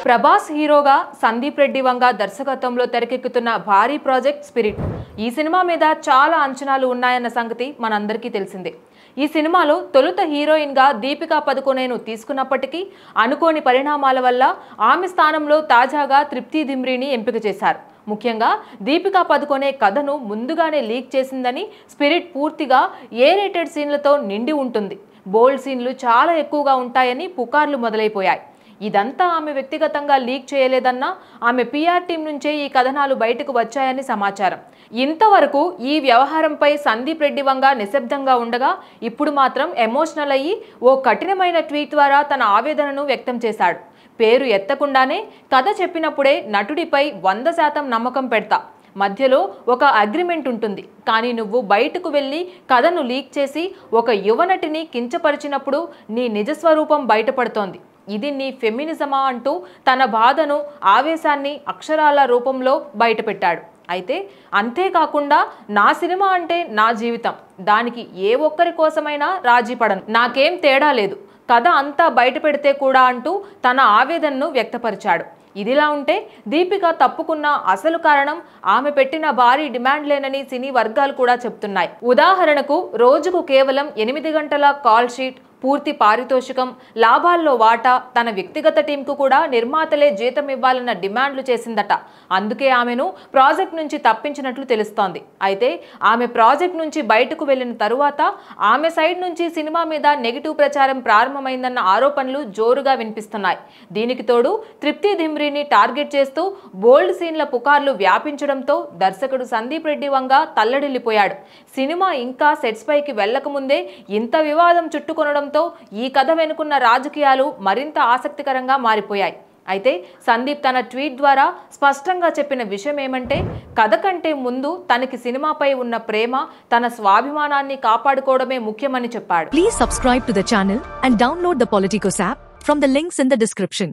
ప్రభాస్ హీరోగా సందీప్ రెడ్డి వంగ దర్శకత్వంలో తెరకెక్కుతున్న భారీ ప్రాజెక్ట్ స్పిరిట్. ఈ సినిమా మీద చాలా అంచనాలు ఉన్నాయన్న సంగతి మనందరికీ తెలిసిందే. ఈ సినిమాలో తొలుత హీరోయిన్గా దీపికా పదుకొనేను తీసుకున్నప్పటికీ అనుకోని పరిణామాల వల్ల ఆమె స్థానంలో తాజాగా తృప్తి దిమ్రీని ఎంపిక చేశారు. ముఖ్యంగా దీపికా పదుకొనే కథను ముందుగానే లీక్ చేసిందని, స్పిరిట్ పూర్తిగా ఏ రేటెడ్ సీన్లతో నిండి ఉంటుంది, బోల్డ్ సీన్లు చాలా ఎక్కువగా ఉంటాయని పుకార్లు మొదలైపోయాయి. ఇదంతా ఆమె వ్యక్తిగతంగా లీక్ చేయలేదన్నా ఆమె పిఆర్ టీం నుంచే ఈ కథనాలు బయటకు వచ్చాయని సమాచారం. ఇంతవరకు ఈ వ్యవహారంపై సందీప్ రెడ్డి వంగ నిశ్శబ్దంగా ఉండగా ఇప్పుడు మాత్రం ఎమోషనల్ అయ్యి ఓ కఠినమైన ట్వీట్ ద్వారా తన ఆవేదనను వ్యక్తం చేశాడు. పేరు ఎత్తకుండానే కథ చెప్పినప్పుడే నటుడిపై 100% నమ్మకం పెడతా, మధ్యలో ఒక అగ్రిమెంట్ ఉంటుంది, కానీ నువ్వు బయటకు వెళ్ళి కథను లీక్ చేసి ఒక యువనటిని కించపరిచినప్పుడు నీ నిజస్వరూపం బయటపడుతోంది. ఇది నీ ఫెమినిజమా అంటూ తన బాధను, ఆవేశాన్ని అక్షరాల రూపంలో బయటపెట్టాడు. అయితే అంతేకాకుండా నా సినిమా అంటే నా జీవితం, దానికి ఏ ఒక్కరి కోసమైనా రాజీ పడను, నాకేం తేడా లేదు, కథ అంతా బయట పెడితే కూడా అంటూ తన ఆవేదనను వ్యక్తపరిచాడు. ఇదిలా ఉంటే దీపిక తప్పుకున్న అసలు కారణం ఆమె పెట్టిన భారీ డిమాండ్లేనని సినీ వర్గాలు కూడా చెప్తున్నాయి. ఉదాహరణకు రోజుకు కేవలం 8 గంటల కాల్ షీట్, పూర్తి పారితోషికం, లాభాల్లో వాటా, తన వ్యక్తిగత టీంకు కూడా నిర్మాతలే జీతం ఇవ్వాలన్న డిమాండ్లు చేసిందట. అందుకే ఆమెను ప్రాజెక్ట్ నుంచి తప్పించినట్లు తెలుస్తోంది. అయితే ఆమె ప్రాజెక్ట్ నుంచి బయటకు వెళ్లిన తరువాత ఆమె సైడ్ నుంచి సినిమా మీద నెగిటివ్ ప్రచారం ప్రారంభమైందన్న ఆరోపణలు జోరుగా వినిపిస్తున్నాయి. దీనికి తోడు తృప్తి దిమ్రీని టార్గెట్ చేస్తూ బోల్డ్ సీన్ల పుకార్లు వ్యాపించడంతో దర్శకుడు సందీప్ రెడ్డి వంగ తల్లడిల్లిపోయాడు. సినిమా ఇంకా సెట్స్ పైకి వెళ్లకముందే ఇంత వివాదం చుట్టుకొనడంతో ఈ కథ వెనుకున్న రాజకీయాలు మరింత ఆసక్తికరంగా మారిపోయాయి. అయితే సందీప్ తన ట్వీట్ ద్వారా స్పష్టంగా చెప్పిన విషయం ఏమంటే, కథ కంటే ముందు తనకి సినిమాపై ఉన్న ప్రేమ, తన స్వాభిమానాన్ని కాపాడుకోవడమే ముఖ్యమని చెప్పాడు. Please subscribe to the channel and download the Politicos app from the links in the description.